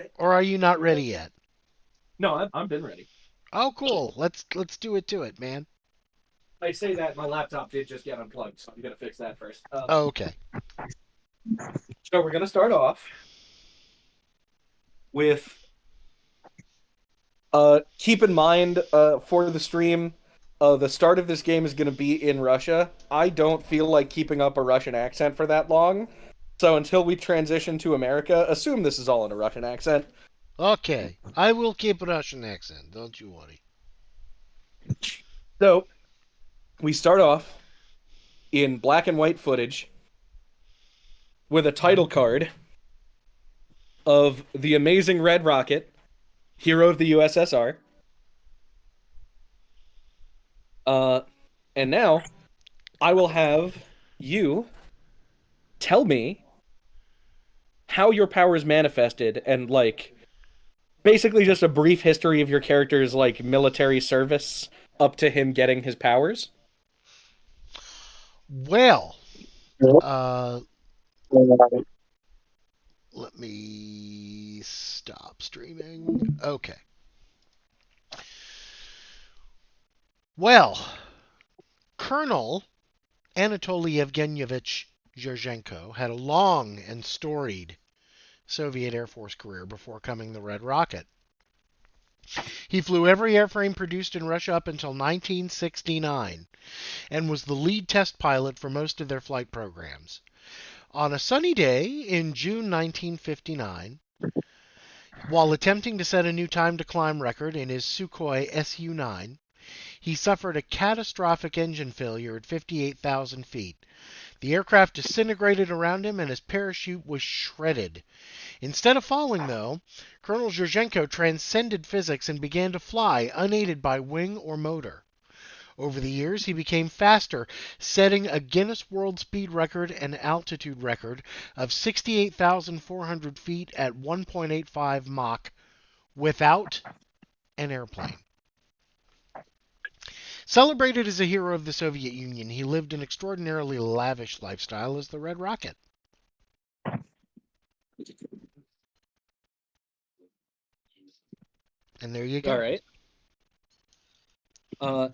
right. Or are you not ready yet? No, I've been ready. Oh, cool. Let's do it to it, man. I say that my laptop did just get unplugged, so I'm gonna fix that first. Oh, okay. So we're gonna start off with keep in mind for the stream, the start of this game is gonna be in Russia. I don't feel like keeping up a Russian accent for that long. So until we transition to America, assume this is all in a Russian accent. Okay. I will keep Russian accent. Don't you worry. So we start off in black and white footage with a title card of the amazing Red Rocket, hero of the USSR. Uh, and now I will have you tell me how your powers manifested and like basically just a brief history of your character's like military service up to him getting his powers. Well, uh, let me stop streaming. Okay. Well, Colonel Anatoly Yevgenyevich Zherzhenko had a long and storied Soviet Air Force career before coming the Red Rocket. He flew every airframe produced in Russia up until 1969 and was the lead test pilot for most of their flight programs. On a sunny day in June 1959, while attempting to set a new time to climb record in his Sukhoi Su-9, he suffered a catastrophic engine failure at 58,000 feet. The aircraft disintegrated around him and his parachute was shredded. Instead of falling, though, Colonel Zherzhenko transcended physics and began to fly unaided by wing or motor. Over the years, he became faster, setting a Guinness World Speed Record and altitude record of 68,400 feet at 1.85 Mach without an airplane. Celebrated as a hero of the Soviet Union, he lived an extraordinarily lavish lifestyle as the Red Rocket. And there you All go. right. Uh,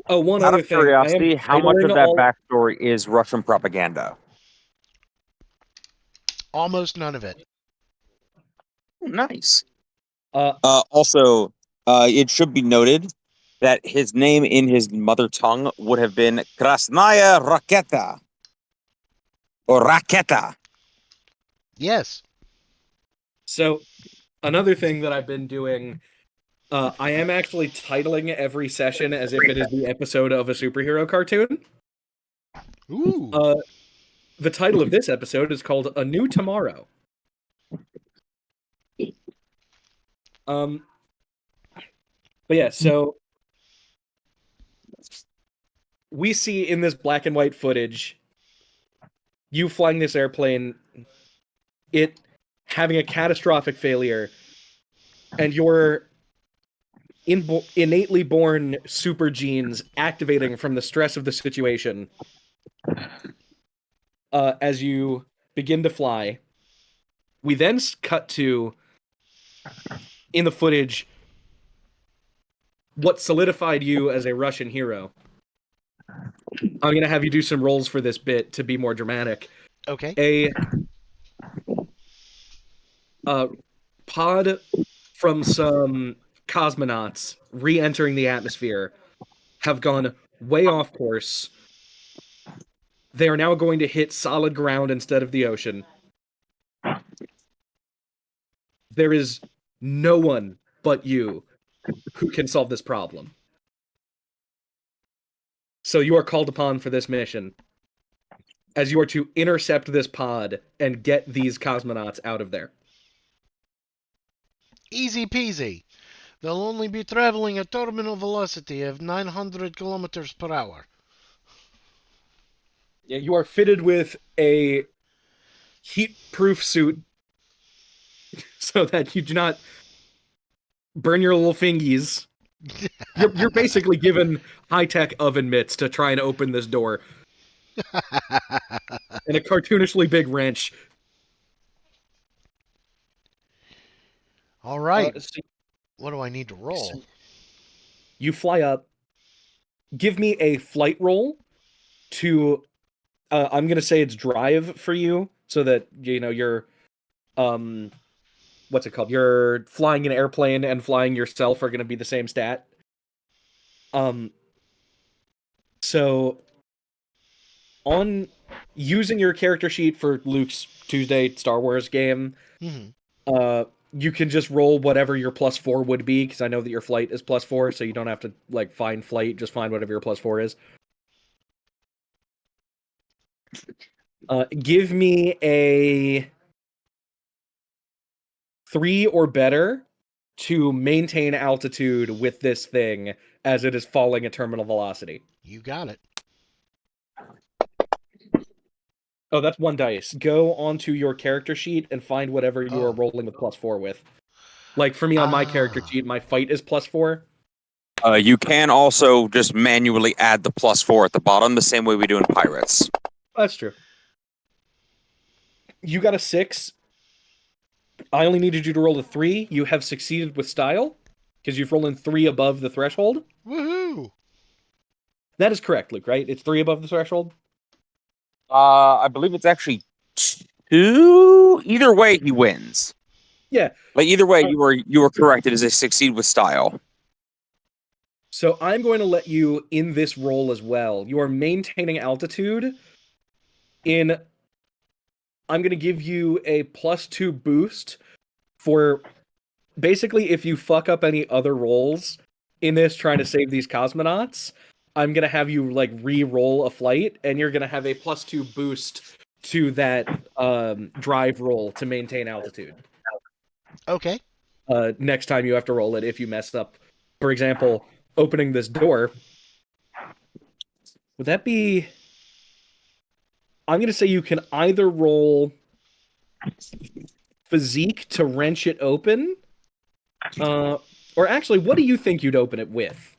oh, one Out other of thing. I am curiosity, how much titling of that all. backstory is Russian propaganda? Almost none of it. Nice. Uh, Also, it should be noted that his name in his mother tongue would have been Krasnaya Raketa or Raketa. Yes. so another thing that I've been doing. I am actually titling every session as if it is the episode of a superhero cartoon. Ooh. Uh, the title of this episode is called "A New Tomorrow." Um, but yeah, so we see in this black and white footage you flying this airplane, it having a catastrophic failure, and your innately born super genes activating from the stress of the situation as you begin to fly. We then cut to, in the footage, what solidified you as a Russian hero. I'm going to have you do some rolls for this bit to be more dramatic. Okay. A pod from some cosmonauts re-entering the atmosphere have gone way off course. They are now going to hit solid ground instead of the ocean. There is no one but you who can solve this problem. So you are called upon for this mission, as you are to intercept this pod and get these cosmonauts out of there. Easy peasy. They'll only be traveling at terminal velocity of 900 kilometers per hour. You are fitted with a heat-proof suit so that you do not burn your little fingies. You're basically given high-tech oven mitts to try and open this door, and a cartoonishly big wrench. All right. So, What do I need to roll? you fly up. Give me a flight roll to. I'm gonna say it's drive for you, so that you're um, what's it called? You're flying an airplane and flying yourself are gonna be the same stat. Um, so on using your character sheet for Luke's Tuesday Star Wars game, Hmm. you can just roll whatever your +4 would be, because I know that your flight is +4, so you don't have to like find flight, just find whatever your +4 is. Give me a 3 or better to maintain altitude with this thing as it is falling at terminal velocity. You got it. Oh, that's 1 dice. Go onto your character sheet and find whatever you are Oh. rolling the +4 with. Like for me on my character Ah. sheet, my fight is +4. You can also just manually add the +4 at the bottom, the same way we do in Pirates. That's true. You got a 6. I only needed you to roll a 3. You have succeeded with style because you've rolled in 3 above the threshold. Woohoo! That is correct, Luke, right? It's 3 above the threshold? I believe it's actually 2. Either way, he wins. Yeah. Like either way, you were correct. It is a succeed with style. So I'm going to let you in this roll as well. You are maintaining altitude in... I'm going to give you a +2 boost for... Basically, if you fuck up any other rolls in this trying to save these cosmonauts, I'm going to have you, like, re-roll a flight, and you're going to have a +2 boost to that drive roll to maintain altitude. Okay. Next time you have to roll it if you mess up. For example, opening this door. Would that be... I'm going to say you can either roll physique to wrench it open, or actually, what do you think you'd open it with?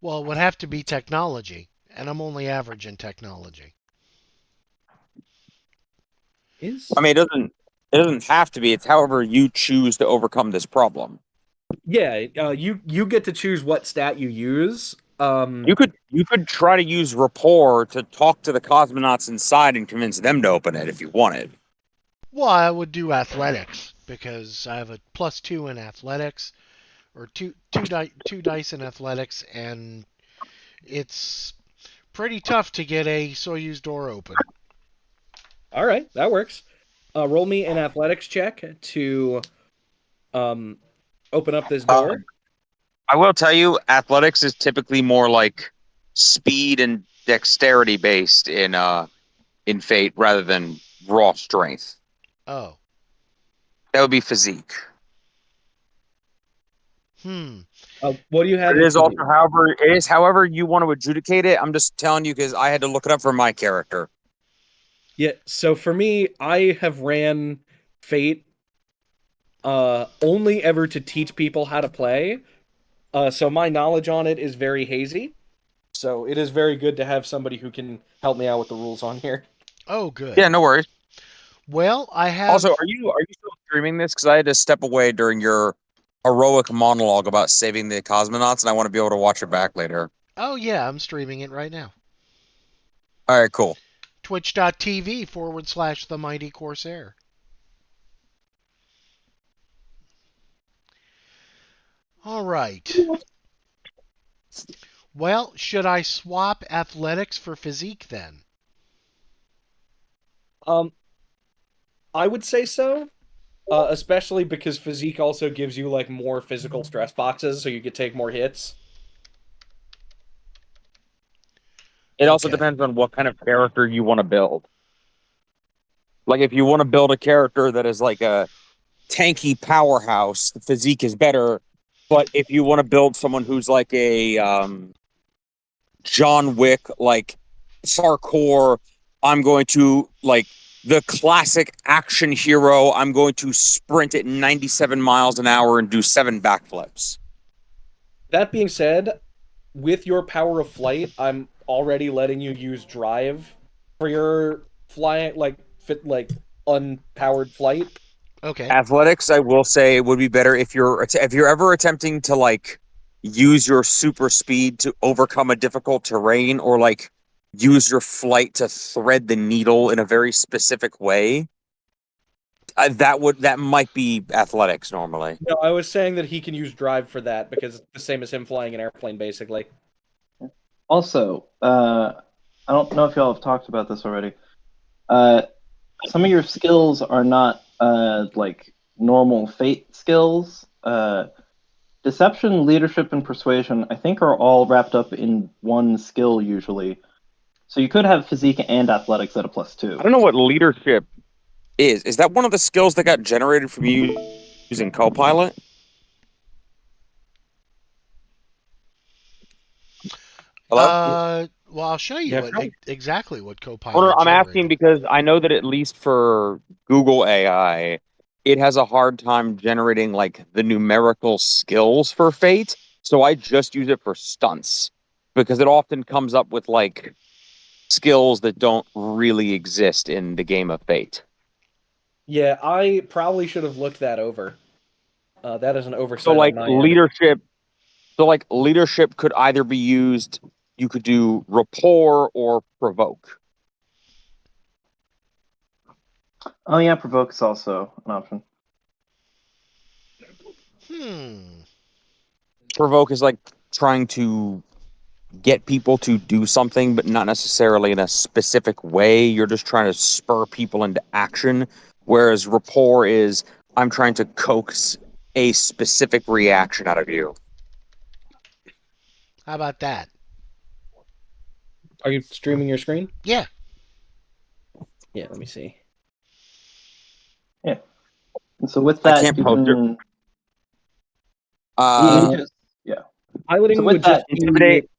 Well, it would have to be technology, and I'm only average in technology. I mean, it doesn't have to be. It's however you choose to overcome this problem. Yeah, you get to choose what stat you use. You could try to use rapport to talk to the cosmonauts inside and convince them to open it if you wanted. Well, I would do athletics because I have a +2 in athletics, or two dice in athletics, and it's pretty tough to get a Soyuz door open. All right, that works. Roll me an athletics check to open up this door. I will tell you, athletics is typically more like speed and dexterity based in Fate rather than raw strength. Oh. That would be physique. What do you have? It is also, however you want to adjudicate it. I'm just telling you because I had to look it up for my character. Yeah, so for me, I have ran Fate only ever to teach people how to play. So my knowledge on it is very hazy. So it is very good to have somebody who can help me out with the rules on here. Oh, good. Yeah, no worries. Well, I have. Also, are you still streaming this? Because I had to step away during your heroic monologue about saving the cosmonauts, and I want to be able to watch it back later. Oh, yeah, I'm streaming it right now. All right, cool. Twitch.tv/The Mighty Corsair. All right. Well, should I swap athletics for physique then? I would say so. Especially because physique also gives you like more physical stress boxes, so you could take more hits. It also Okay. depends on what kind of character you want to build. Like, if you want to build a character that is like a tanky powerhouse, the physique is better. But if you want to build someone who's like a John Wick, like parkour, I'm going to like the classic action hero. I'm going to sprint at 97 miles an hour and do 7 backflips. That being said, with your power of flight, I'm already letting you use drive for your flying, like unpowered flight. Okay. Athletics, I will say, would be better if you're ever attempting to like use your super speed to overcome a difficult terrain or like use your flight to thread the needle in a very specific way. That might be athletics normally. No, I was saying that he can use drive for that because it's the same as him flying an airplane, basically. Also, I don't know if y'all have talked about this already. Some of your skills are not like normal fate skills. Deception, leadership, and persuasion, I think, are all wrapped up in one skill usually. So you could have physique and athletics at a +2. I don't know what leadership is. Is that one of the skills that got generated from you using Copilot? Hello? Well, I'll show you Yeah, what right. exactly what Well, Copilot I'm asking generated. because I know that at least for Google AI, it has a hard time generating like the numerical skills for Fate. So I just use it for stunts because it often comes up with like skills that don't really exist in the game of Fate. Yeah, I probably should have looked that over. That is an So oversight on like my end. leadership, so like leadership could either be used, you could do rapport or provoke. Oh yeah, provoke is also an option. Hmm. Provoke is like trying to get people to do something, but not necessarily in a specific way. You're just trying to spur people into action. Whereas rapport is, I'm trying to coax a specific reaction out of you. How about that? Are you streaming your screen? Yeah. Yeah, let me see. Yeah. And so with I that, can't you post it. can. You Uh, just, yeah. Piloting So with would just that, be intimidate.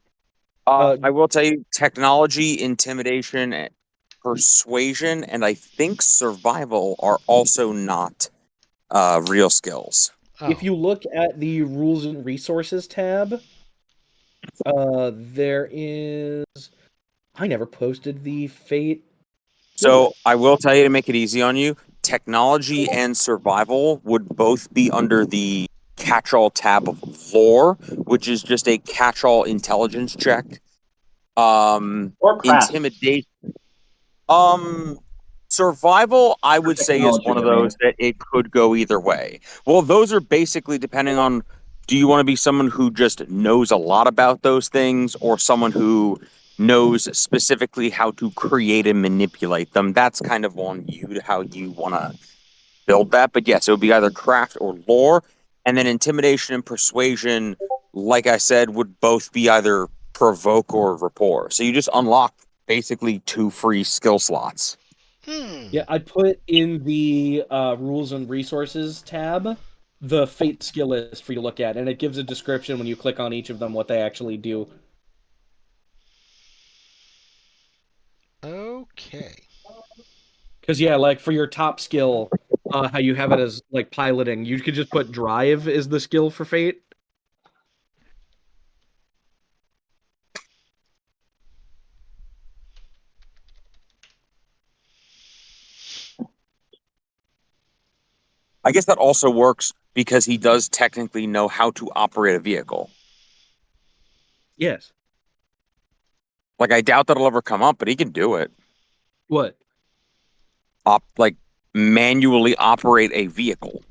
uh, I will tell you, technology, intimidation, persuasion, and I think survival are also not real skills. if Oh. you look at the rules and resources tab, there is. I never posted the fate. So I will tell you to make it easy on you, technology and survival would both be under the catch-all tab of lore, which is just a catch-all intelligence check. or craft Intimidation. Survival, I or would say, is one technology. of I mean, those that it could go either way. Well, those are basically depending on, do you want to be someone who just knows a lot about those things or someone who knows specifically how to create and manipulate them? That's kind of on you to how you want to build that. But yes, it would be either craft or lore. And then intimidation and persuasion, like I said, would both be either provoke or rapport. So you just unlock basically 2 free skill slots. Hmm. Yeah, I put in the rules and resources tab the fate skill list for you to look at, and it gives a description when you click on each of them what they actually do. Okay. Because yeah, like for your top skill, how you have it as like piloting, you could just put drive is the skill for fate. I guess that also works because he does technically know how to operate a vehicle. Yes. Like I doubt that'll ever come up, but he can do it. What? Like manually operate a vehicle.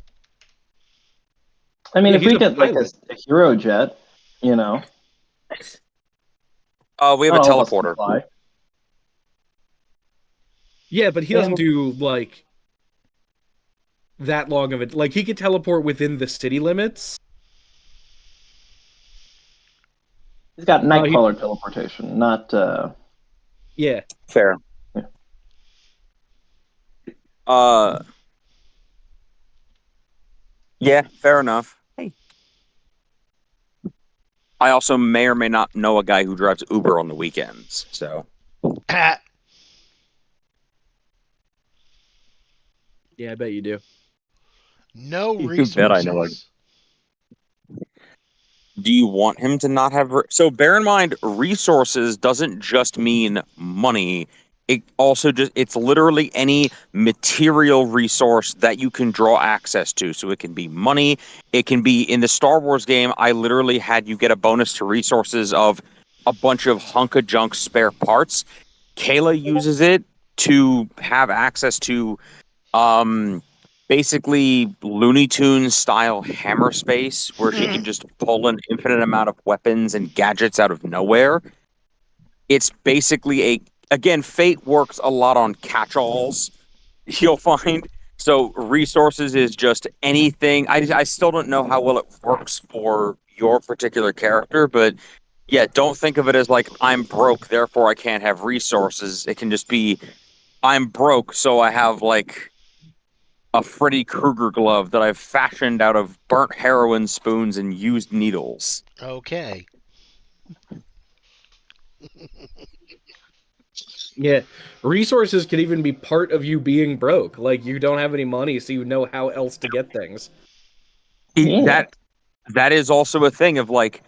I mean, Yeah, if he's we a get like pilot. a hero jet, you know, We have a not all of us can teleporter. fly. Yeah, but he Yeah, doesn't do like that long of it. Like he could teleport within the city limits. he's got He Nightcrawler teleportation, not. yeah. Fair. Yeah. Uh, yeah, fair enough. Hey. I also may or may not know a guy who drives Uber on the weekends. So Ah. Yeah, I bet you do. No you bet I know. resources. Do you want him to not have? So bear in mind, resources doesn't just mean money. it also just it's literally any material resource that you can draw access to. So it can be money, it can be in the Star Wars game, I literally had you get a bonus to resources of a bunch of hunk of junk spare parts. Kayla uses it to have access to um basically Looney Tunes style hammer space where she can just pull an infinite amount of weapons and gadgets out of nowhere. It's basically a again, Fate works a lot on catch-alls, you'll find. So resources is just anything. I still don't know how well it works for your particular character, but yeah, don't think of it as like I'm broke, therefore I can't have resources. It can just be I'm broke, so I have like a Freddy Krueger glove that I've fashioned out of burnt heroin spoons and used needles. Okay. Yeah, resources could even be part of you being broke. Like you don't have any money, so you know how else to get things. Yeah. That is also a thing of like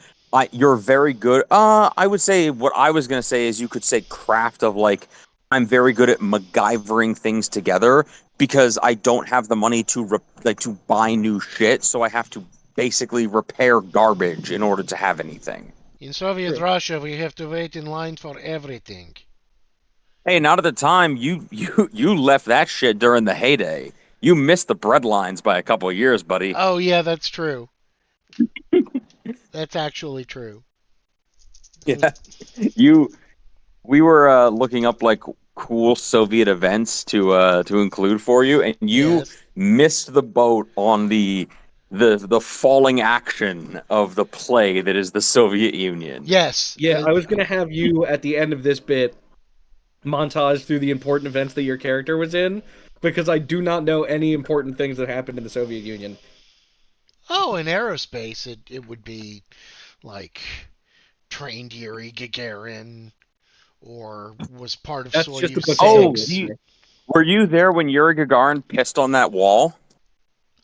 you're very good. I would say what I was gonna say is you could say craft of like I'm very good at MacGyvering things together because I don't have the money to to buy new shit, so I have to basically repair garbage in order to have anything. In Soviet True. Russia, we have to wait in line for everything. Hey, not at the time you left that shit during the heyday. You missed the bread lines by a couple of years, buddy. Oh, yeah, that's true. That's actually true. Yeah, you we were looking up like cool Soviet events to include for you, and you Yes. missed the boat on the falling action of the play that is the Soviet Union. Yes. Yeah, I was gonna have you at the end of this bit montage through the important events that your character was in, because I do not know any important things that happened in the Soviet Union. Oh, in aerospace, it would be like trained Yuri Gagarin or was part of That's just a Soyuz bunch of Oh, Soviets. 6. were you there when Yuri Gagarin pissed on that wall?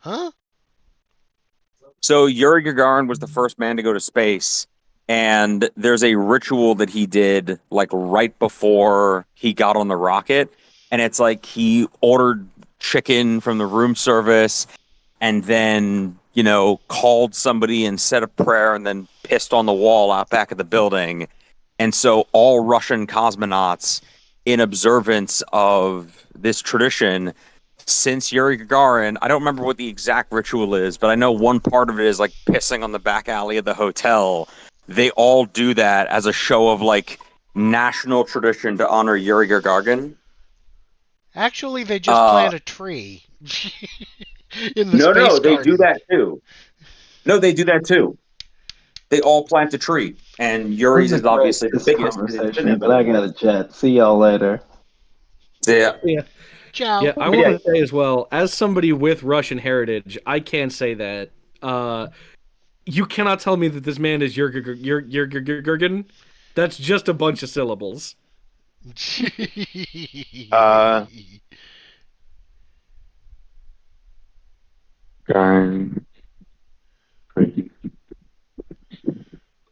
Huh? So Yuri Gagarin was the first man to go to space, and there's a ritual that he did like right before he got on the rocket, and it's like he ordered chicken from the room service, and then called somebody and said a prayer, and then pissed on the wall out back of the building, and so all Russian cosmonauts, in observance of this tradition, since Yuri Gagarin, I don't remember what the exact ritual is, but I know one part of it is like pissing on the back alley of the hotel. They all do that as a show of like national tradition to honor Yuri Gagarin. Actually, they just Uh, plant a tree in the no, space no, they do garden. that too. No, they do that too. They all plant a tree, and This is Yuri's a is great obviously the this biggest. And it's been conversation, but I implemented. gotta jet. See y'all later. Yeah, Yeah, Ciao. yeah. I but yeah, want to say as well, as somebody with Russian heritage, I can say that you cannot tell me that this man is Jurgen. That's just a bunch of syllables. uh,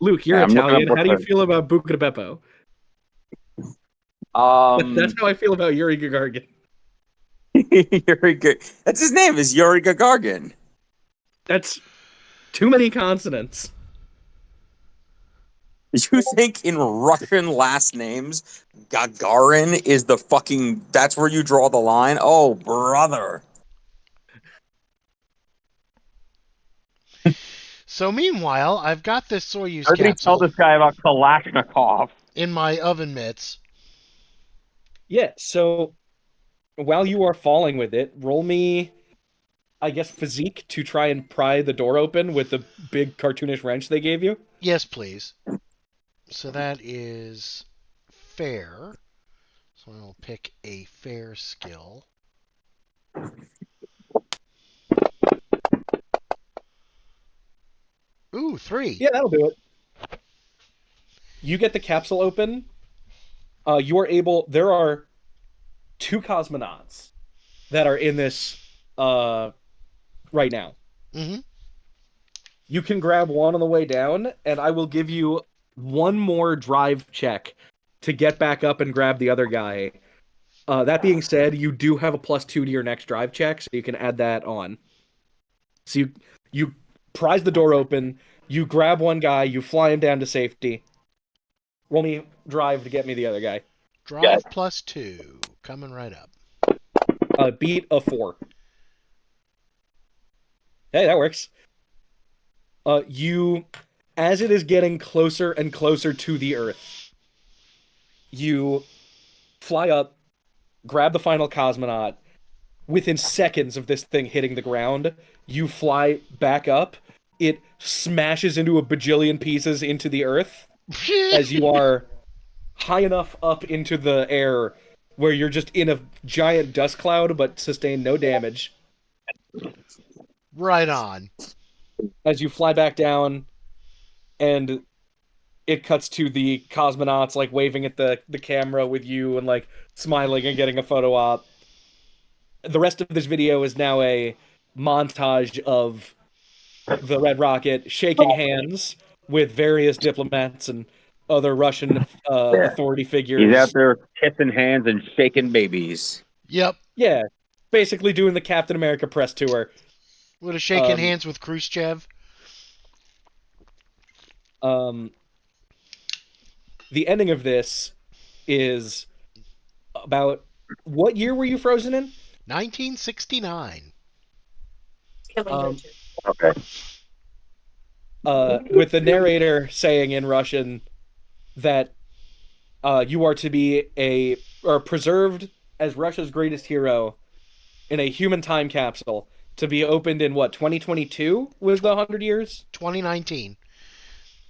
Luke, you're I'm looking up Italian. what How do you feel about Buca di Beppo? the That's how I feel about Yuri Gagarin. Yuri. That's his name is Yuri Gagarin. That's too many consonants. You think in Russian last names, Gagarin is the fucking. That's where you draw the line? Oh, brother. So meanwhile, I've got this Soyuz How did he tell capsule this guy about Kalashnikov? in my oven mitts. Yeah, so while you are falling with it, roll me, I guess, physique to try and pry the door open with the big cartoonish wrench they gave you. Yes, please. So that is fair. So I'll pick a fair skill. Ooh, 3. Yeah, that'll do it. You get the capsule open. You are able. There are 2 cosmonauts that are in this right now. Mm-hmm. You can grab one on the way down, and I will give you one more drive check to get back up and grab the other guy That being said, you do have a +2 to your next drive check, so you can add that on. So you prise the door open, you grab one guy, you fly him down to safety. Roll me drive to get me the other guy. Drive +2. Coming right up. Beat a 4. Hey, that works. As it is getting closer and closer to the Earth, you fly up, grab the final cosmonaut. Within seconds of this thing hitting the ground, you fly back up. It smashes into a bajillion pieces into the Earth as you are high enough up into the air where you're just in a giant dust cloud but sustain no damage. Right on. As you fly back down, and it cuts to the cosmonauts like waving at the camera with you and like smiling and getting a photo op. The rest of this video is now a montage of the Red Rocket shaking hands with various diplomats and other Russian authority figures. He's out there kissing hands and shaking babies. Yep. Yeah, basically doing the Captain America press tour. Would have shaken hands with Khrushchev. The ending of this is about what year were you frozen in? 1969. Okay. With the narrator saying in Russian that you are to be preserved as Russia's greatest hero in a human time capsule to be opened in what, 2022 was the 100 years? 2019.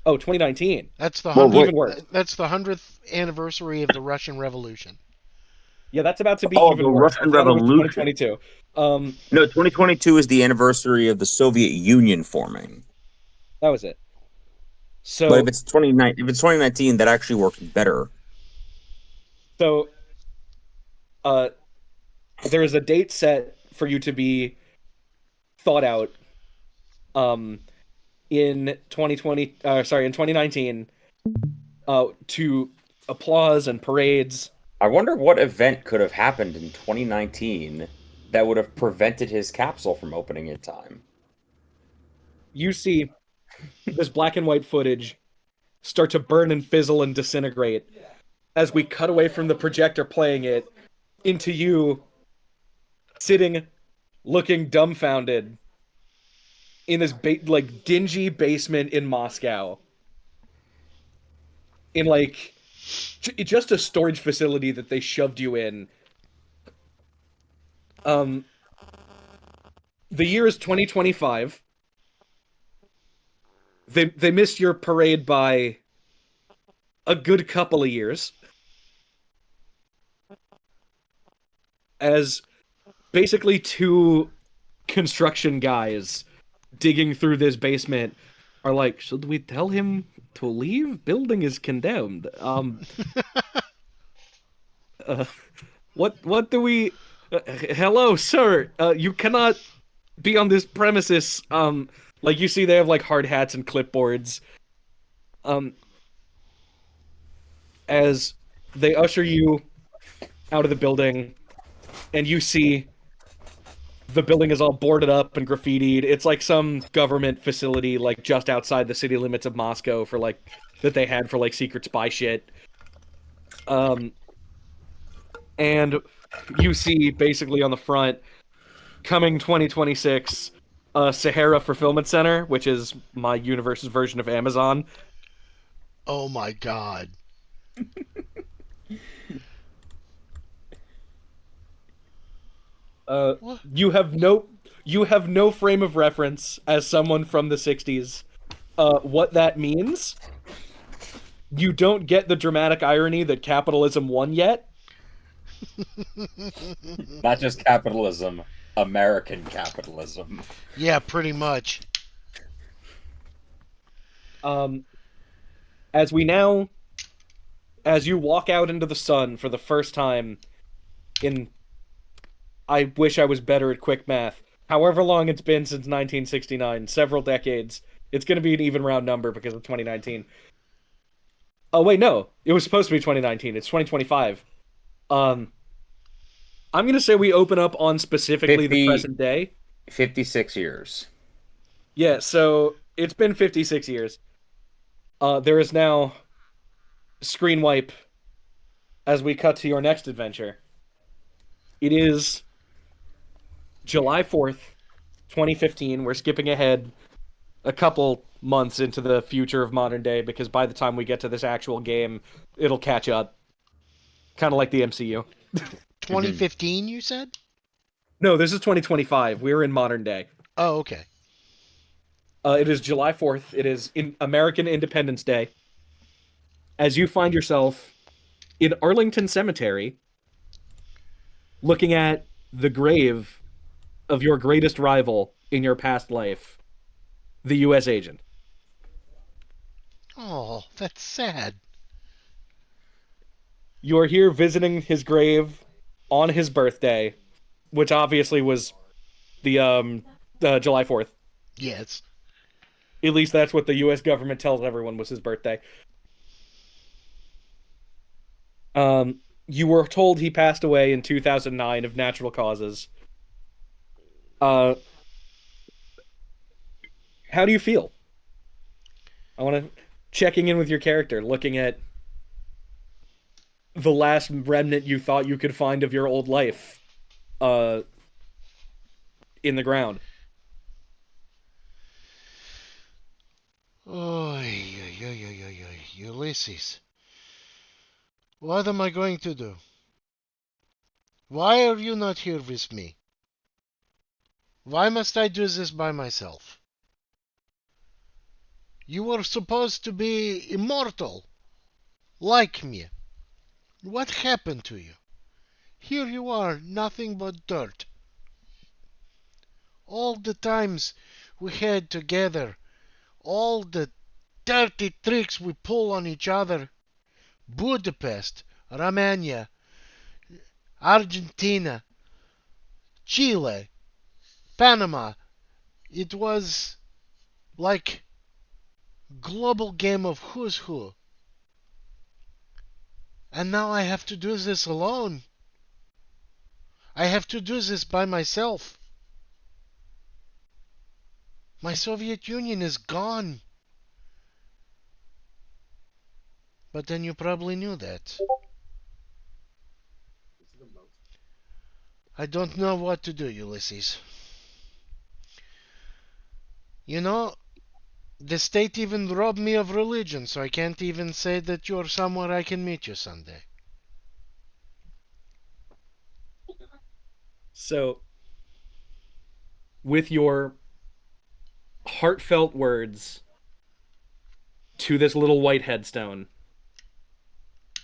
Oh, 2019. That's the Well, 100th. even worse. That's the 100th anniversary of the Russian Revolution. Yeah, that's about to be Oh, even the worse. Russian I thought it was Revolution. 2022. No, 2022 is the anniversary of the Soviet Union forming. That was it. So, But if it's 2019, that actually works better. So, there is a date set for you to be thought out. In 2019, to applause and parades. I wonder what event could have happened in 2019 that would have prevented his capsule from opening in time. You see this black and white footage start to burn and fizzle and disintegrate as we cut away from the projector playing it into you sitting, looking dumbfounded in this dingy basement in Moscow. In just a storage facility that they shoved you in. The year is 2025. They missed your parade by a good couple of years. As basically two construction guys digging through this basement are like, should we tell him to leave? Building is condemned. What do we... hello, sir. You cannot be on this premises. You see they have hard hats and clipboards. As they usher you out of the building, and you see the building is all boarded up and graffitied. It's like some government facility, just outside the city limits of Moscow that they had for secret spy shit. And you see basically on the front, coming 2026, Sahara Fulfillment Center, which is my universe's version of Amazon. Oh my god. You have no frame of reference as someone from the 60s. What that means? You don't get the dramatic irony that capitalism won yet. Not just capitalism, American capitalism. Yeah, pretty much. As you walk out into the sun for the first time I wish I was better at quick math. However long it's been since 1969, several decades. It's going to be an even round number because of 2019. Oh, wait, no. It was supposed to be 2019. It's 2025. I'm gonna say we open up on specifically the 50 present day. 56 years. Yeah, so it's been 56 years. There is now screen wipe as we cut to your next adventure. It is July 4th, 2015. We're skipping ahead a couple months into the future of modern day because by the time we get to this actual game, it'll catch up. Kind of like the MCU. 2015, you said? No, this is 2025. We're in modern day. Oh, okay. It is July 4th. It is in American Independence Day. As you find yourself in Arlington Cemetery, looking at the grave of your greatest rival in your past life, the U.S. agent. Oh, that's sad. You are here visiting his grave on his birthday, which obviously was the July 4th. Yes. At least that's what the U.S. government tells everyone was his birthday. You were told he passed away in 2009 of natural causes. How do you feel? I want to checking in with your character, looking at the last remnant you thought you could find of your old life, in the ground. Oy, Ulysses. What am I going to do? Why are you not here with me? Why must I do this by myself? You were supposed to be immortal, like me. What happened to you? Here you are, nothing but dirt. All the times we had together, all the dirty tricks we pull on each other. Budapest, Romania, Argentina, Chile, Panama. It was like global game of who's who. And now I have to do this alone. I have to do this by myself. My Soviet Union is gone. But then you probably knew that. I don't know what to do, Ulysses. You know, the state even robbed me of religion, so I can't even say that you're somewhere I can meet you someday. So, with your heartfelt words to this little white headstone,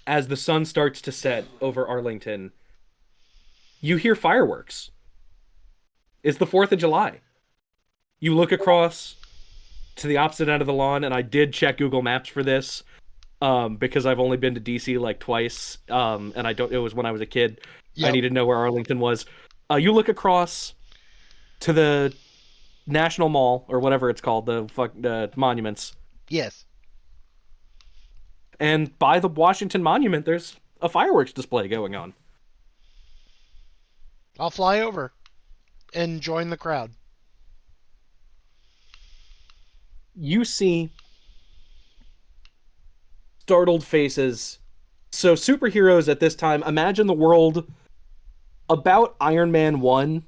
as the sun starts to set over Arlington, you hear fireworks. It's the 4th of July. You look across to the opposite end of the lawn, and I did check Google Maps for this, because I've only been to DC like twice, and it was when I was a kid. Yep. I needed to know where Arlington was. You look across to the National Mall, or whatever it's called, the monuments. Yes. And by the Washington Monument, there's a fireworks display going on. I'll fly over and join the crowd. You see startled faces. So superheroes at this time, imagine the world about Iron Man 1,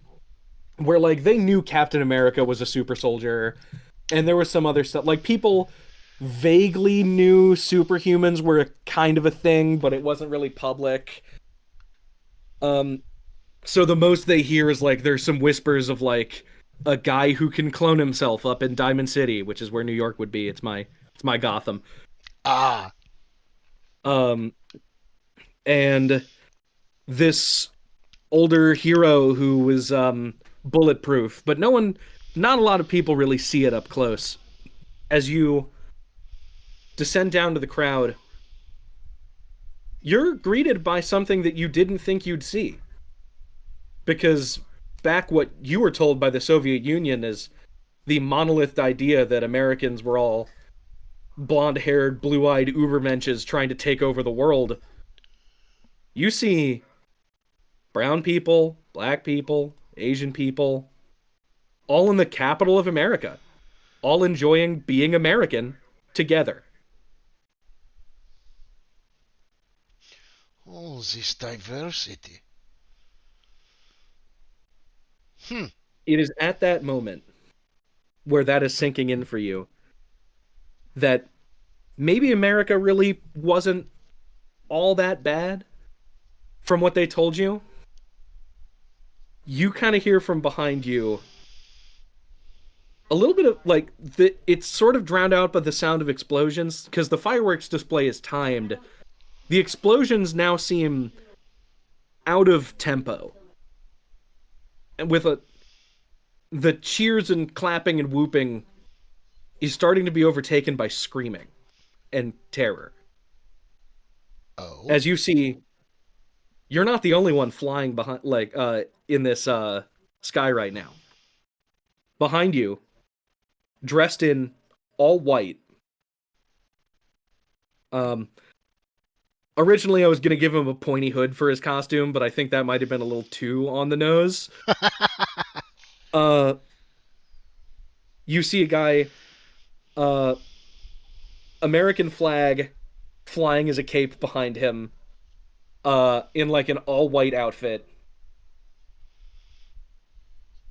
where like they knew Captain America was a super soldier, and there was some other stuff. Like people vaguely knew superhumans were kind of a thing, but it wasn't really public. So the most they hear is like there's some whispers of like a guy who can clone himself up in Diamond City, which is where New York would be. It's my Gotham. Ah. And this older hero who was bulletproof, but not a lot of people really see it up close. As you descend down to the crowd, you're greeted by something that you didn't think you'd see. Because back what you were told by the Soviet Union is the monolith idea that Americans were all blonde-haired, blue-eyed ubermenches trying to take over the world. You see brown people, black people, Asian people, all in the capital of America, all enjoying being American together. Oh, this diversity. Hmm. It is at that moment where that is sinking in for you that maybe America really wasn't all that bad from what they told you. You kind of hear from behind you a little bit of like it's sort of drowned out by the sound of explosions because the fireworks display is timed. The explosions now seem out of tempo. And with the cheers and clapping and whooping is starting to be overtaken by screaming and terror. Oh. As you see, you're not the only one flying behind in this sky right now. Behind you, dressed in all white. Originally I was gonna give him a pointy hood for his costume, but I think that might have been a little too on the nose. You see a guy, American flag flying as a cape behind him, in like an all white outfit.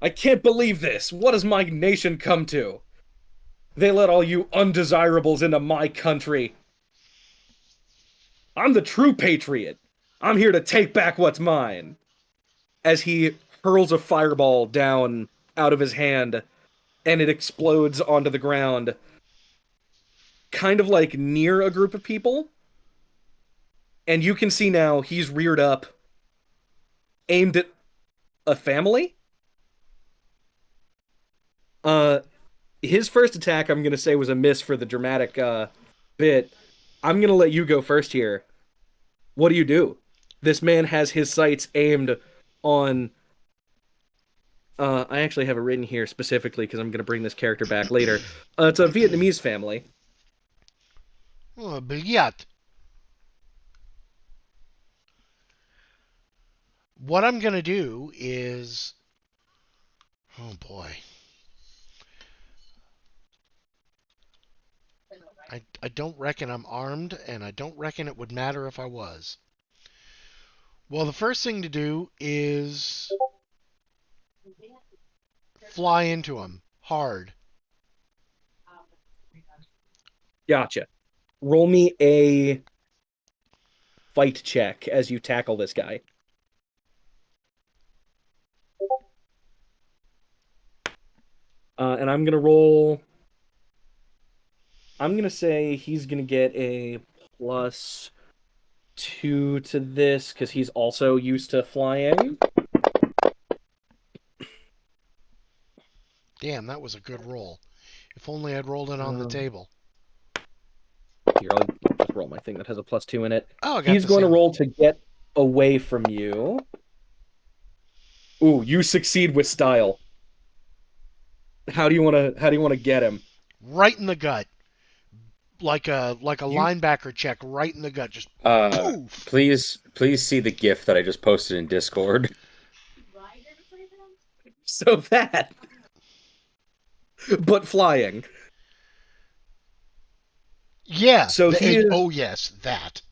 I can't believe this! What has my nation come to? They let all you undesirables into my country. I'm the true patriot. I'm here to take back what's mine. As he hurls a fireball down out of his hand, and it explodes onto the ground, kind of like near a group of people. And you can see now he's reared up, aimed at a family. His first attack, I'm going to say, was a miss for the dramatic bit. I'm going to let you go first here. What do you do? This man has his sights aimed on... I actually have it written here specifically because I'm going to bring this character back later. It's a Vietnamese family. Oh, billiat. What I'm going to do is... Oh, boy. I don't reckon I'm armed, and I don't reckon it would matter if I was. Well, the first thing to do is fly into him hard. Gotcha. Roll me a fight check as you tackle this guy. And I'm going to roll... I'm going to say he's going to get a +2 to this because he's also used to flying. Damn, that was a good roll. If only I'd rolled it on the table. Here, I'll just roll my thing that has a +2 in it. Oh, I got He's the going to same roll one. to get away from you. Ooh, you succeed with style. How do you want to get him? Right in the gut. Like a linebacker check right in the gut. Just poof. Please see the GIF that I just posted in Discord. So that, but flying. Yeah. So oh yes, that.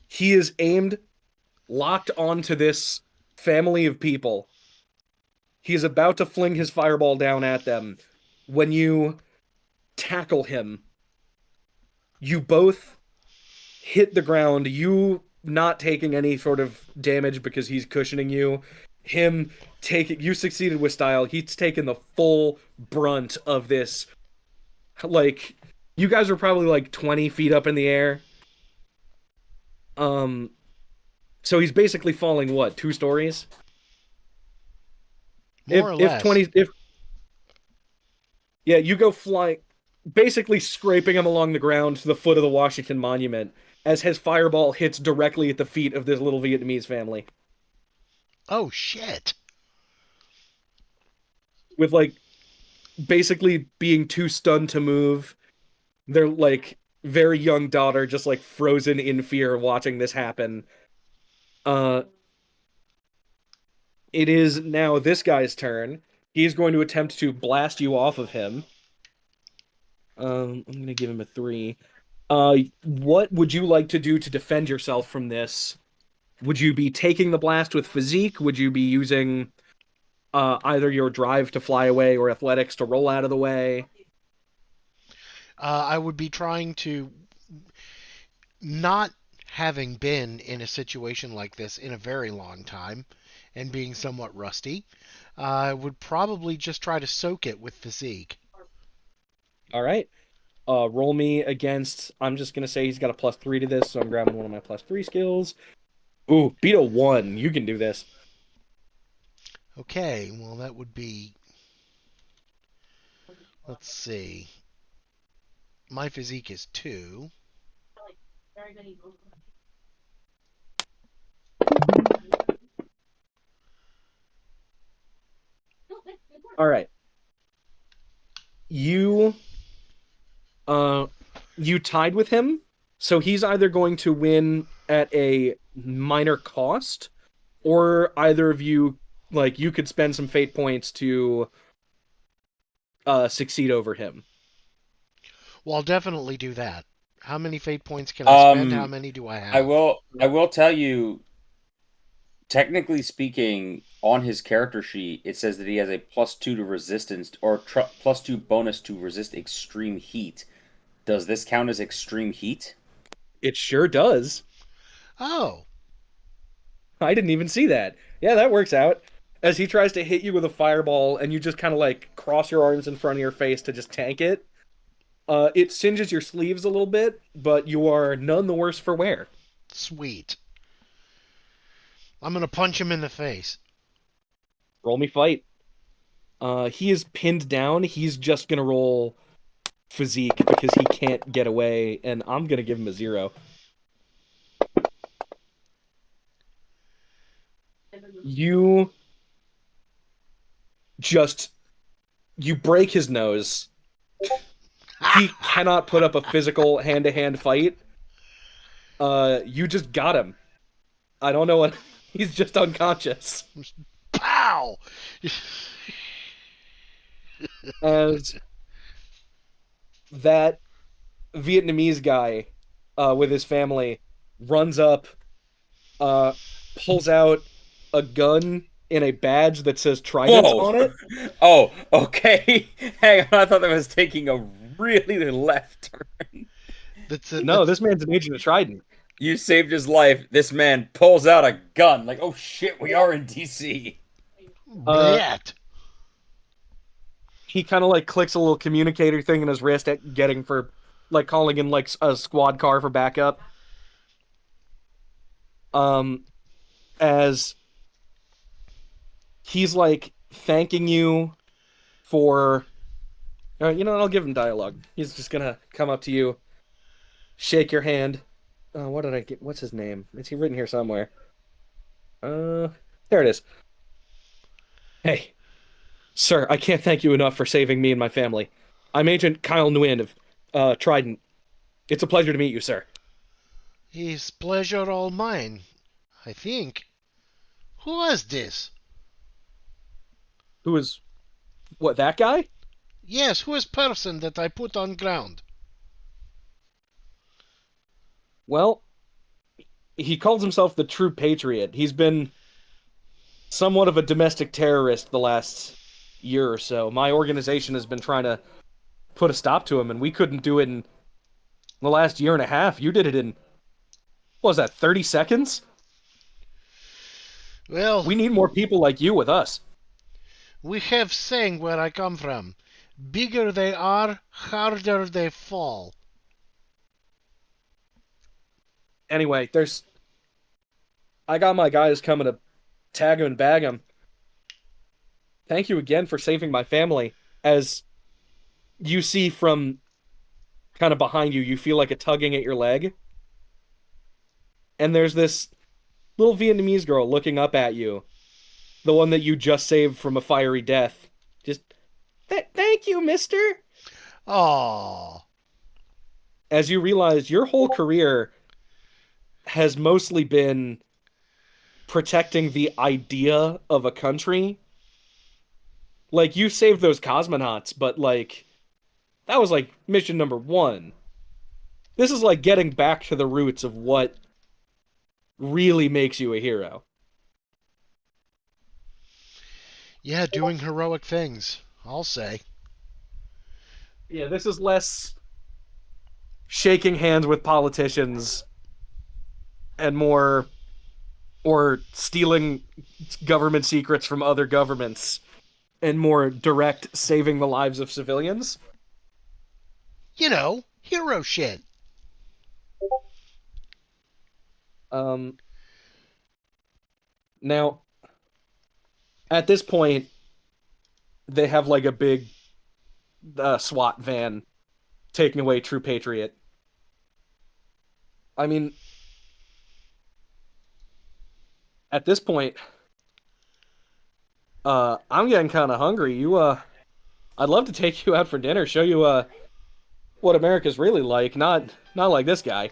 He is aimed, locked onto this family of people. He is about to fling his fireball down at them. When you tackle him, you both hit the ground. You not taking any sort of damage because he's cushioning you. Him taking... You succeeded with style. He's taken the full brunt of this. Like, you guys are probably like 20 feet up in the air. So he's basically falling, what, 2 stories? More or less. Yeah, you go flying, basically scraping him along the ground to the foot of the Washington Monument as his fireball hits directly at the feet of this little Vietnamese family. Oh, shit. With, like, basically being too stunned to move. Their, like, very young daughter just, like, frozen in fear watching this happen. It is now this guy's turn. He's going to attempt to blast you off of him. I'm gonna give him a 3. What would you like to do to defend yourself from this? Would you be taking the blast with physique? Would you be using either your drive to fly away or athletics to roll out of the way? I would be trying to, not having been in a situation like this in a very long time and being somewhat rusty, I would probably just try to soak it with physique. All right. Roll me against. I'm just gonna say he's got a +3 to this, so I'm grabbing one of my +3 skills. Ooh, beat a 1. You can do this. Okay, well, that would be. Let's see. My physique is 2. All right. You you tied with him, so he's either going to win at a minor cost, or either of you, like, you could spend some fate points to succeed over him. Well, I'll definitely do that. How many fate points can I spend? How many do I have? I will tell you, technically speaking, on his character sheet, it says that he has a +2 to resistance or +2 bonus to resist extreme heat. Does this count as extreme heat? It sure does. Oh, I didn't even see that. Yeah, that works out. As he tries to hit you with a fireball, and you just kind of like cross your arms in front of your face to just tank it. It singes your sleeves a little bit, but you are none the worse for wear. sweet. I'm going to punch him in the face. Roll me fight. He is pinned down. He's just gonna roll physique because he can't get away, and I'm gonna give him a 0. You just you break his nose. He cannot put up a physical hand-to-hand fight. You just got him. I don't know what. He's just unconscious. Pow! As that Vietnamese guy with his family runs up, pulls out a gun in a badge that says Trident Whoa! on it. Oh, okay. Hang on, I thought that was taking a really left turn. No, this man's an agent of Trident. You saved his life. This man pulls out a gun. Like, oh shit, we are in DC. Blech. He kind of like clicks a little communicator thing in his wrist at getting for, like, calling in like a squad car for backup. As he's like thanking you for, you know what, I'll give him dialogue. He's just gonna come up to you, shake your hand. What did I get? What's his name? Is he written here somewhere? There it is. Hey, sir, I can't thank you enough for saving me and my family. I'm Agent Kyle Nguyen of Trident. It's a pleasure to meet you, sir. His pleasure all mine, I think. Who was this? Who is... What, that guy? Yes, who is person that I put on ground? Well, he calls himself the True Patriot. He's been somewhat of a domestic terrorist the last year or so. My organization has been trying to put a stop to him, and we couldn't do it in the last year and a half. You did it in, what was that, 30 seconds? Well, We need more people like you with us. we have saying where I come from. Bigger they are, harder they fall. Anyway, I got my guys coming to tag him and bag him. Thank you again for saving my family. As you see from kind of behind you, you feel like a tugging at your leg. And there's this little Vietnamese girl looking up at you. The one that you just saved from a fiery death. Just, thank you, mister. Oh, As you realize your whole career has mostly been protecting the idea of a country. Like, you saved those cosmonauts, but, like, that was, like, mission number 1. This is like getting back to the roots of what really makes you a hero. Yeah, doing heroic things, I'll say. Yeah, this is less shaking hands with politicians and more, or stealing government secrets from other governments, and more direct saving the lives of civilians. You know, hero shit. Now, at this point, they have like a big SWAT van taking away True Patriot. I mean, at this point, I'm getting kind of hungry. I'd love to take you out for dinner, show you what America's really like. Not like this guy.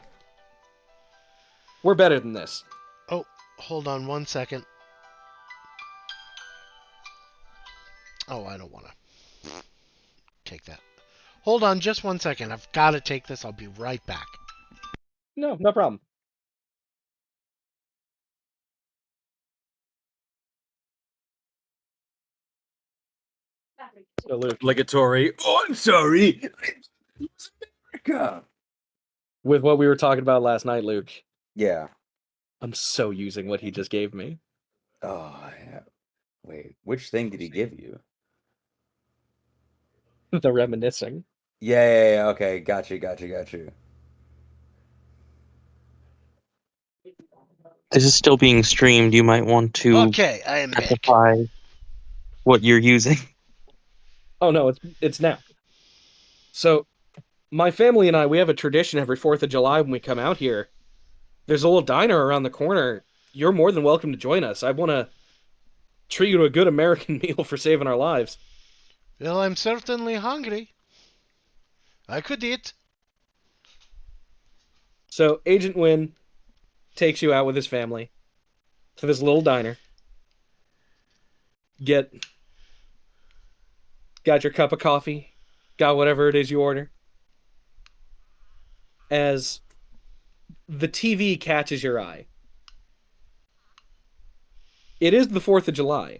We're better than this. Oh, hold on 1 second. Oh, I don't want to take that. Hold on just 1 second. I've got to take this. I'll be right back. No problem. Obligatory. Oh, I'm sorry. America. With what we were talking about last night, Luke, Yeah. I'm so using what he just gave me. Oh, yeah. Wait, which thing did he give you? The reminiscing. Yeah. Okay, got you. This is still being streamed. You might want to Okay, I am back. specify what you're using. Oh no, it's now. So, my family and I, we have a tradition every 4th of July when we come out here. There's a little diner around the corner. You're more than welcome to join us. I want to treat you to a good American meal for saving our lives. Well, I'm certainly hungry. I could eat. So, Agent Wynn takes you out with his family to this little diner. Got your cup of coffee, got whatever it is you order. As the TV catches your eye. It is the 4th of July.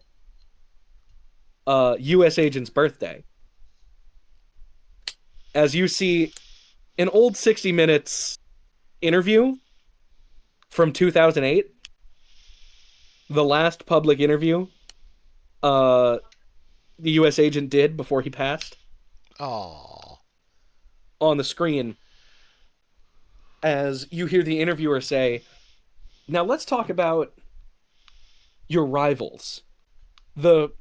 U.S. agent's birthday. As you see an old 60 Minutes interview from 2008, the last public interview the U.S. agent did before he passed, Oh. on the screen, as you hear the interviewer say, "Now let's talk about your rivals. The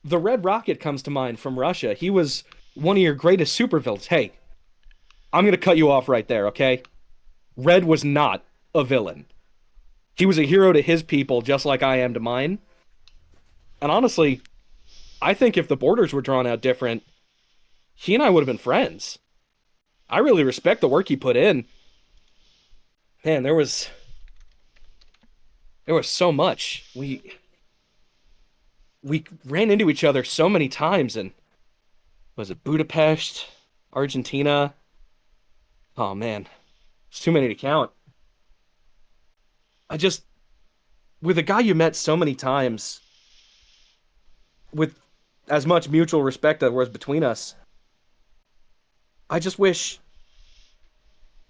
Red Rocket comes to mind from Russia. He was one of your greatest supervillains." Hey, I'm going to cut you off right there, okay? Red was not a villain. He was a hero to his people just like I am to mine. And honestly, I think if the borders were drawn out different, he and I would have been friends. I really respect the work he put in. Man, there was so much. We ran into each other so many times, and was it Budapest, Argentina? Oh man, it's too many to count. With a guy you met so many times, with as much mutual respect that was between us, I just wish.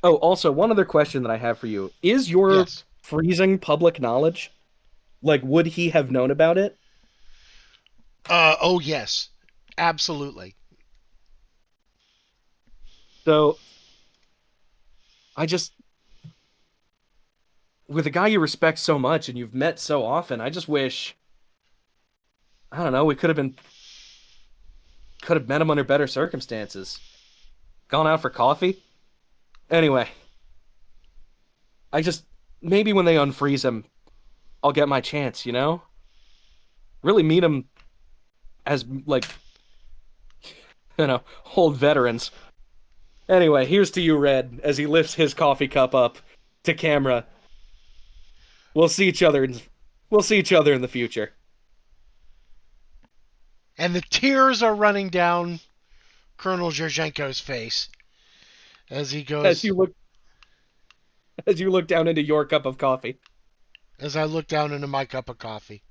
Oh, also, one other question that I have for you. Is your Yes. freezing public knowledge? Like, would he have known about it? Oh, yes. Absolutely. So, with a guy you respect so much and you've met so often, I just wish, I don't know, we could have met him under better circumstances. Gone out for coffee? Anyway, maybe when they unfreeze him, I'll get my chance, you know? Really meet him as, like, old veterans. Anyway, here's to you, as he lifts his coffee cup up to camera. We'll see each other We'll see each other in the future. And the tears are running down Colonel Zherzhenko's face as he goes, As you look down into your cup of coffee. as I look down into my cup of coffee.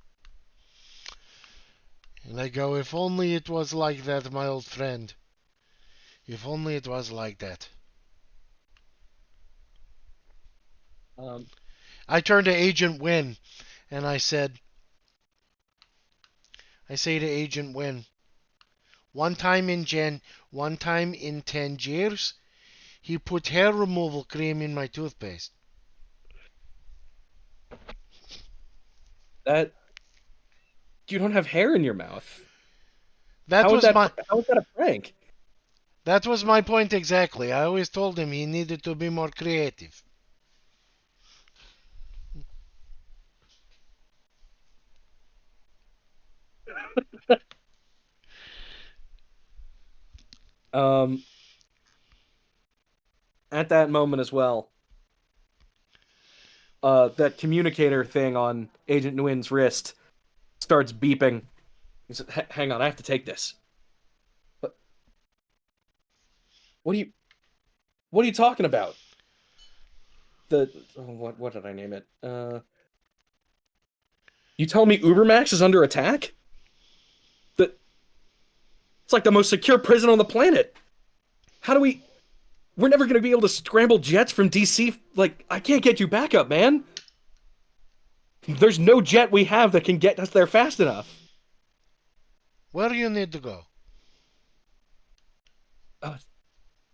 And I go, if only it was like that, my old friend. If only it was like that. I turned to Agent Wynn and I say to Agent Wynn, one time in 10 years, he put hair removal cream in my toothpaste. That you don't have hair in your mouth. That How was is my that a prank? that was my point exactly. I always told him he needed to be more creative. At that moment as well, that communicator thing on Agent Nguyen's wrist starts beeping. He said, "Hang on, I have to take this." But what are you talking about? What did I name it? You tell me Ubermax is under attack? It's like the most secure prison on the planet. How do we? We're never gonna be able to scramble jets from DC. Like, I can't get you back up, man. There's no jet we have that can get us there fast enough. Where do you need to go?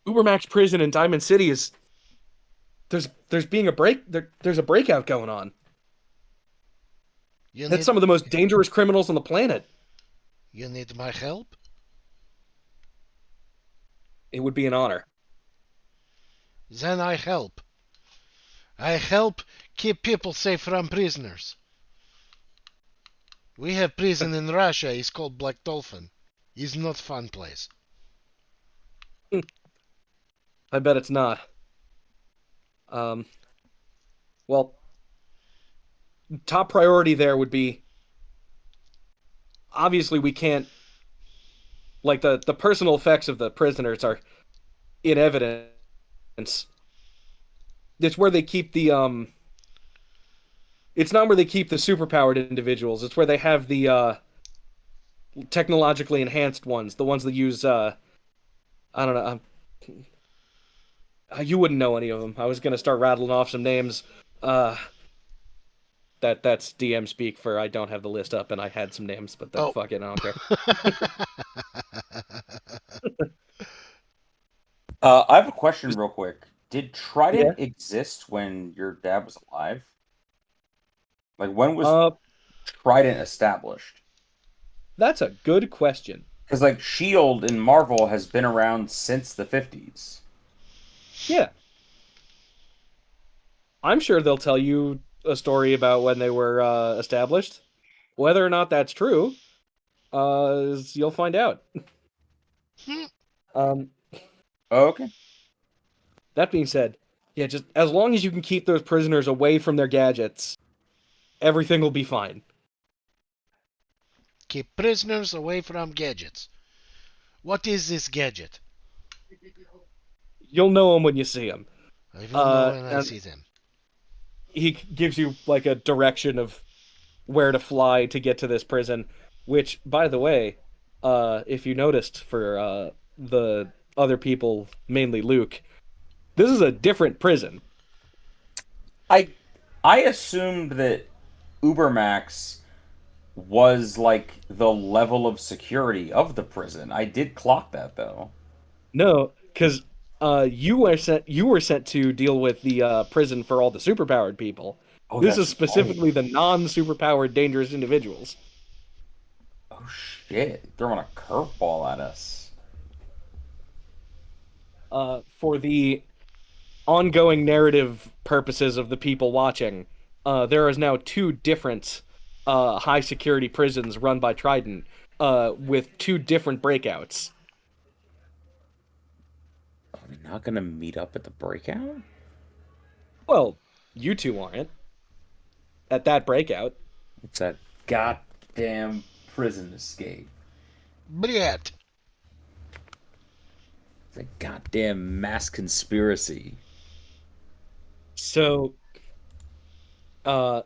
Ubermax prison in Diamond City is there's being a there's a breakout going on. You That's need, some of the most dangerous criminals on the planet. you need my help? It would be an honor. Then I help. I help keep people safe from prisoners. We have prison in Russia. It's called Black Dolphin. It's not fun place. I bet it's not. Well, top priority there would be obviously we can't like the personal effects of the prisoners are in evidence. It's where they keep the it's not where they keep the superpowered individuals. It's where they have the technologically enhanced ones, the ones that use I don't know. You wouldn't know any of them. I was gonna start rattling off some names. That's DM speak for I don't have the list up and I had some names, but Oh. fuck it, I don't care. I have a question real quick. Did Trident exist when your dad was alive? Like, when was Trident established? That's a good question. Because, like, S.H.I.E.L.D. in Marvel has been around since the 50s. Yeah. I'm sure they'll tell you a story about when they were established. Whether or not that's true, you'll find out. Okay. That being said, yeah, just as long as you can keep those prisoners away from their gadgets, everything will be fine. Keep prisoners away from gadgets. What is this gadget? You'll know them when you see them. I will know when I and see them. he gives you like a direction of where to fly to get to this prison, which, by the way, if you noticed for the other people, mainly Luke, this is a different prison. I assumed that Ubermax was like the level of security of the prison. I did clock that though. No, because you were sent to deal with the prison for all the superpowered people. Oh, This is that's specifically the non-superpowered dangerous individuals. Oh shit! Throwing a curveball at us. For the ongoing narrative purposes of the people watching, there is now two different high security prisons run by Trident with two different breakouts. Are we not gonna meet up at the breakout? Well, you two aren't at that breakout. It's that goddamn prison escape. Brilliant. It's a goddamn mass conspiracy. So, uh,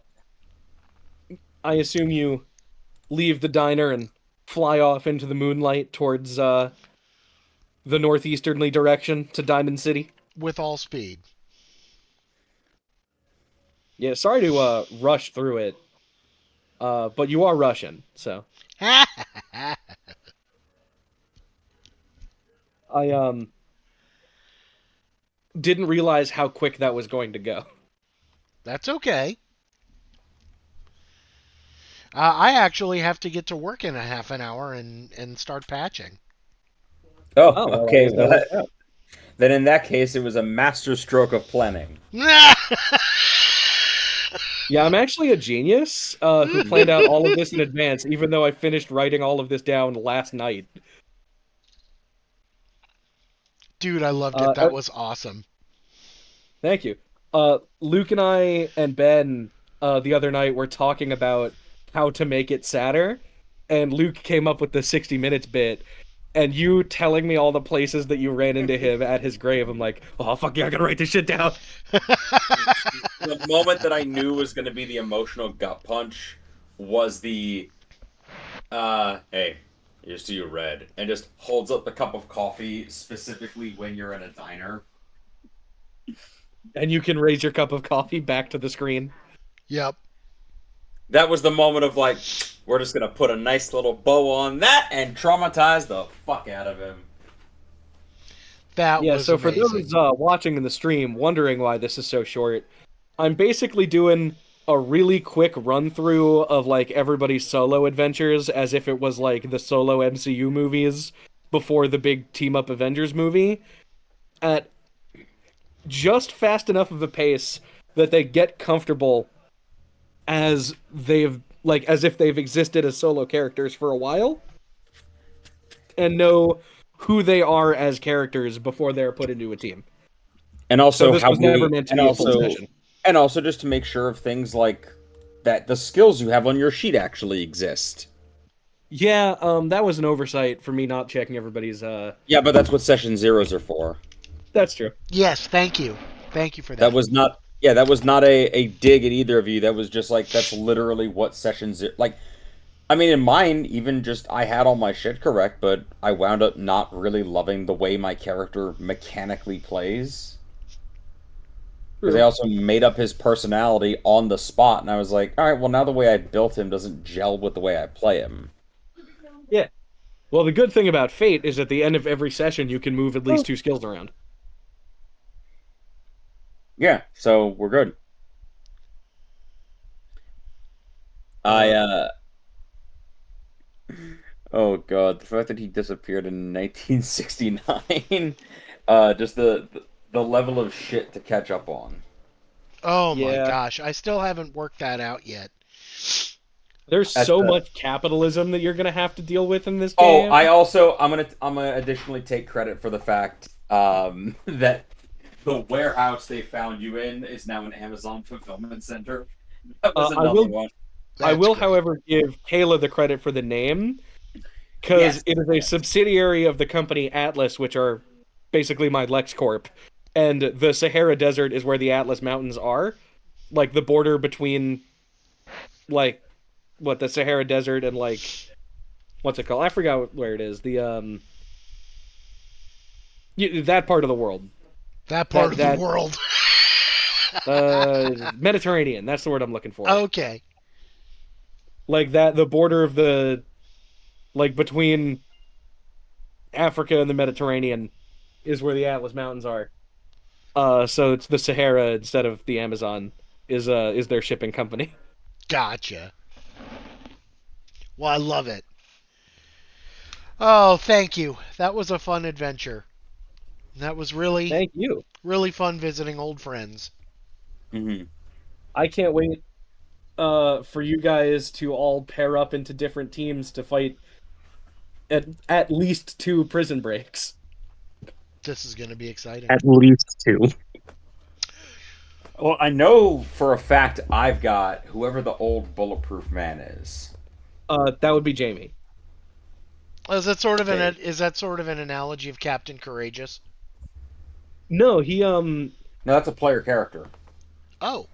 I assume you leave the diner and fly off into the moonlight towards the northeasterly direction to Diamond City. With all speed. Yeah, sorry to rush through it, but you are Russian, so I didn't realize how quick that was going to go. That's okay. I actually have to get to work in a half an hour and start patching. Oh, Oh, okay. I guess that worked out. Then in that case, it was a master stroke of planning. Yeah, I'm actually a genius who planned out all of this in advance, even though I finished writing all of this down last night. Dude, I loved it. That was awesome. Thank you. Luke and I and Ben the other night were talking about how to make it sadder, and Luke came up with the 60 minutes bit, and you telling me all the places that you ran into him at his grave, I'm like, oh, fuck yeah, I gotta write this shit down. The moment that I knew was going to be the emotional gut punch was the, hey, here's to you, Red, and just holds up the cup of coffee, specifically when you're in a diner. And you can raise your cup of coffee back to the screen. Yep. That was the moment of like, we're just going to put a nice little bow on that and traumatize the fuck out of him. That Yeah, was so for amazing. those watching in the stream, wondering why this is so short, I'm basically doing a really quick run through of like everybody's solo adventures as if it was like the solo MCU movies before the big team up Avengers movie at just fast enough of a pace that they get comfortable as if they've existed as solo characters for a while and know who they are as characters before they're put into a team. And So also this how was never meant to be a full session. and also just to make sure of things like that the skills you have on your sheet actually exist. Yeah, that was an oversight for me not checking everybody's. Yeah, but that's what session zeros are for. That's true. Yes, thank you. Thank you for that. That was not. Yeah, that was not a dig at either of you. That was just like that's literally what session zero. Like, I mean, in mine, even just I had all my shit correct, but I wound up not really loving the way my character mechanically plays. Because I also made up his personality on the spot, and I was like, all right, well, now the way I built him doesn't gel with the way I play him. Yeah. Well, the good thing about Fate is at the end of every session, you can move at least 2 skills around. Yeah, so we're good. Oh god, the fact that he disappeared in 1969, just the level of shit to catch up on. Oh my Yeah. gosh, I still haven't worked that out yet. There's At so the- much capitalism that you're gonna have to deal with in this Oh, game. I'm gonna additionally take credit for the fact that the warehouse they found you in is now an Amazon fulfillment center. That was I another will- one. I That's will, great. however, give Kayla the credit for the name, because Yes, it is a yes. subsidiary of the company Atlas, which are basically my LexCorp, and the Sahara Desert is where the Atlas Mountains are, like the border between, like, what, the Sahara Desert and like, what's it called? I forgot where it is. The that part of the world, That part that- of the world. Mediterranean. That's the word I'm looking for. Okay. Like that, the border of the, like between Africa and the Mediterranean is where the Atlas Mountains are. So it's the Sahara instead of the Amazon is their shipping company. Gotcha. Well, I love it. Oh, thank you. That was a fun adventure. That was really, Thank you. really fun visiting old friends. Mm-hmm. I can't wait for you guys to all pair up into different teams to fight at least 2 prison breaks. This is going to be exciting. At least 2. Well, I know for a fact I've got whoever the old bulletproof man is. That would be Jamie. Is that sort of Okay. is that sort of an analogy of Captain Courageous? No, he No, that's a player character. Oh,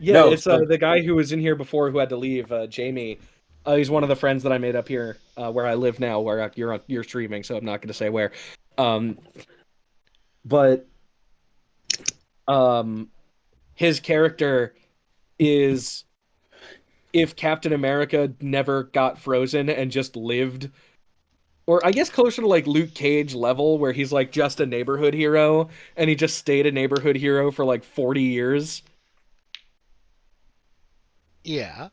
yeah, No, it's so the guy who was in here before who had to leave. Jamie. He's one of the friends that I made up here where I live now, where you're streaming. So I'm not going to say where. Um, but his character is if Captain America never got frozen and just lived, or I guess closer to like Luke Cage level, where he's like just a neighborhood hero and he just stayed a neighborhood hero for like 40 years. yeah.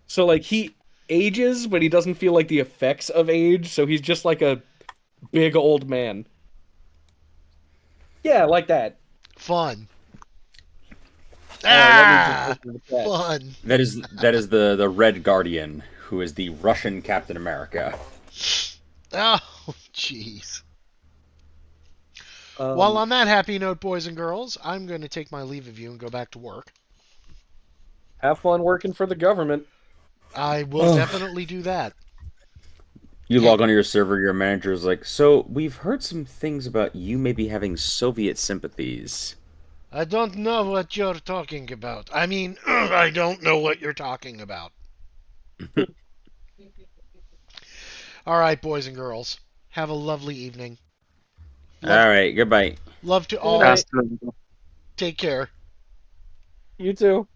So like he ages, but he doesn't feel like the effects of age, so he's just like a big old man. Yeah, like that. Fun. Let me Ah, just open the chat. fun. that is the Red Guardian, who is the Russian Captain America. Oh, jeez. Um, Well, on that happy note, boys and girls, I'm going to take my leave of you and go back to work. have fun working for the government. I will definitely do that. You log onto your server, your manager is like, so we've heard some things about you maybe having Soviet sympathies. I don't know what you're talking about. I mean, I don't know what you're talking about. All right, boys and girls, have a lovely evening. All right, goodbye. Love to all. Good night. Take care. You too.